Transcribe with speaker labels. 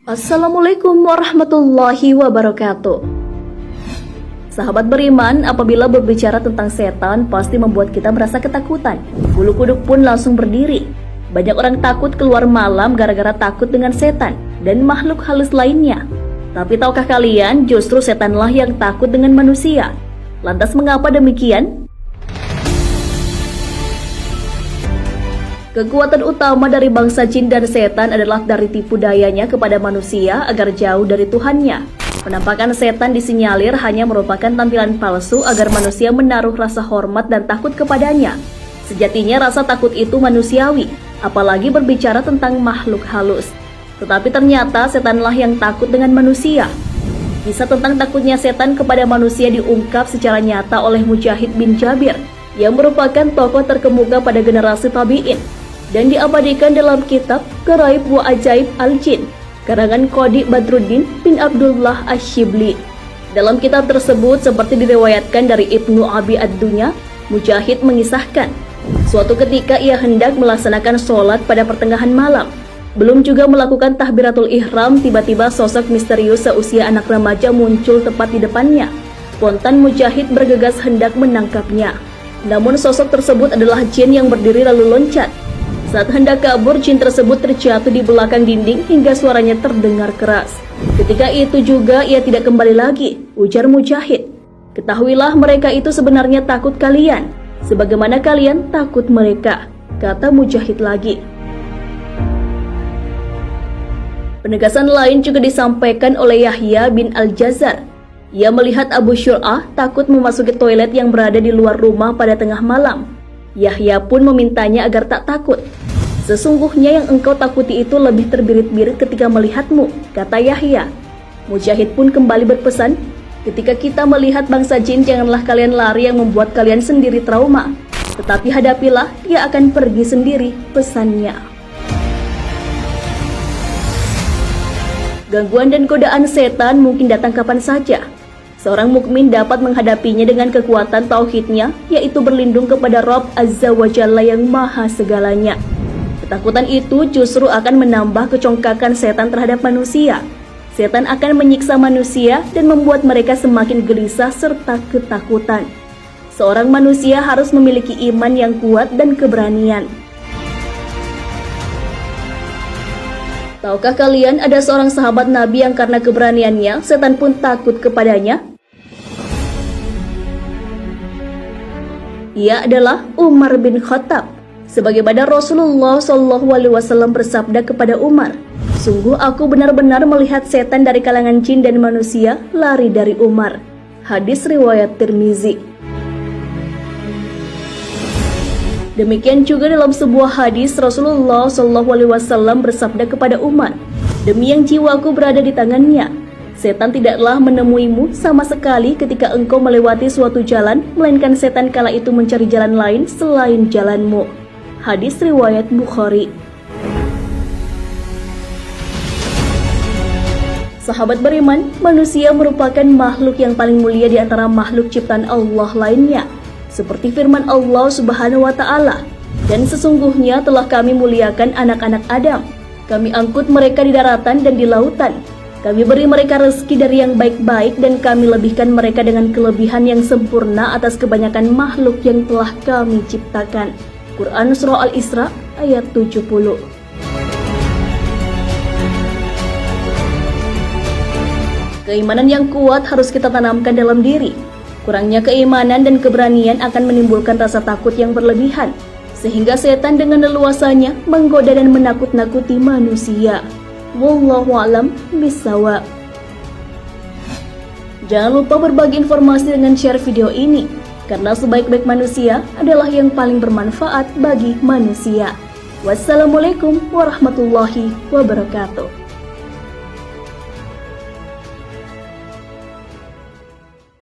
Speaker 1: Assalamualaikum warahmatullahi wabarakatuh. Sahabat beriman, apabila berbicara tentang setan pasti membuat kita merasa ketakutan. Bulu kuduk pun langsung berdiri. Banyak orang takut keluar malam gara-gara takut dengan setan dan makhluk halus lainnya. Tapi tahukah kalian, justru setanlah yang takut dengan manusia. Lantas mengapa demikian? Kekuatan utama dari bangsa jin dan setan adalah dari tipu dayanya kepada manusia agar jauh dari Tuhannya. Penampakan setan disinyalir hanya merupakan tampilan palsu agar manusia menaruh rasa hormat dan takut kepadanya. Sejatinya rasa takut itu manusiawi, apalagi berbicara tentang makhluk halus. Tetapi ternyata setanlah yang takut dengan manusia. Kisah tentang takutnya setan kepada manusia diungkap secara nyata oleh Mujahid bin Jabir, yang merupakan tokoh terkemuka pada generasi tabi'in, dan diabadikan dalam kitab Gharaib wa Ajaib al-Jin karangan Qadi Badruddin bin Abdullah Asy-Syibli. Dalam kitab tersebut, seperti diriwayatkan dari Ibnu Abi Ad-Dunya, Mujahid mengisahkan, suatu ketika ia hendak melaksanakan sholat pada pertengahan malam. Belum juga melakukan tahbiratul ihram, tiba-tiba sosok misterius seusia anak remaja muncul tepat di depannya. Spontan Mujahid bergegas hendak menangkapnya. Namun sosok tersebut adalah jin yang berdiri lalu loncat. Saat hendak kabur, jin tersebut terjatuh di belakang dinding hingga suaranya terdengar keras. Ketika itu juga ia tidak kembali lagi, ujar Mujahid. Ketahuilah mereka itu sebenarnya takut kalian, sebagaimana kalian takut mereka, kata Mujahid lagi. Penegasan lain juga disampaikan oleh Yahya bin Al-Jazar. Ia melihat Abu Syur'ah takut memasuki toilet yang berada di luar rumah pada tengah malam. Yahya pun memintanya agar tak takut. Sesungguhnya yang engkau takuti itu lebih terbirit-birit ketika melihatmu, kata Yahya. Mujahid pun kembali berpesan, ketika kita melihat bangsa jin, janganlah kalian lari yang membuat kalian sendiri trauma. Tetapi hadapilah, dia akan pergi sendiri, pesannya. Gangguan dan godaan setan mungkin datang kapan saja. Seorang mukmin dapat menghadapinya dengan kekuatan tauhidnya, yaitu berlindung kepada Rabb Azza wa Jalla yang maha segalanya. Ketakutan itu justru akan menambah kecongkakan setan terhadap manusia. Setan akan menyiksa manusia dan membuat mereka semakin gelisah serta ketakutan. Seorang manusia harus memiliki iman yang kuat dan keberanian. Tahukah kalian ada seorang sahabat Nabi yang karena keberaniannya, setan pun takut kepadanya? Ia adalah Umar bin Khattab. Sebagaimana Rasulullah SAW bersabda kepada Umar, sungguh aku benar-benar melihat setan dari kalangan jin dan manusia lari dari Umar. Hadis riwayat Tirmizi. Demikian juga dalam sebuah hadis Rasulullah SAW bersabda kepada Umar, demi yang jiwaku berada di tangannya, setan tidaklah menemuimu sama sekali ketika engkau melewati suatu jalan, melainkan setan kala itu mencari jalan lain selain jalanmu. Hadis riwayat Bukhari. Sahabat beriman, manusia merupakan makhluk yang paling mulia di antara makhluk ciptaan Allah lainnya. Seperti firman Allah Subhanahu wa Ta'ala, dan sesungguhnya telah kami muliakan anak-anak Adam. Kami angkut mereka di daratan dan di lautan. Kami beri mereka rezeki dari yang baik-baik dan kami lebihkan mereka dengan kelebihan yang sempurna atas kebanyakan makhluk yang telah kami ciptakan. Quran Surah Al-Isra ayat 70. Keimanan yang kuat harus kita tanamkan dalam diri. Kurangnya keimanan dan keberanian akan menimbulkan rasa takut yang berlebihan, sehingga setan dengan leluasanya menggoda dan menakut-nakuti manusia. Wallahu a'lam bishawab. Jangan lupa berbagi informasi dengan share video ini, karena sebaik-baik manusia adalah yang paling bermanfaat bagi manusia. Wassalamualaikum warahmatullahi wabarakatuh.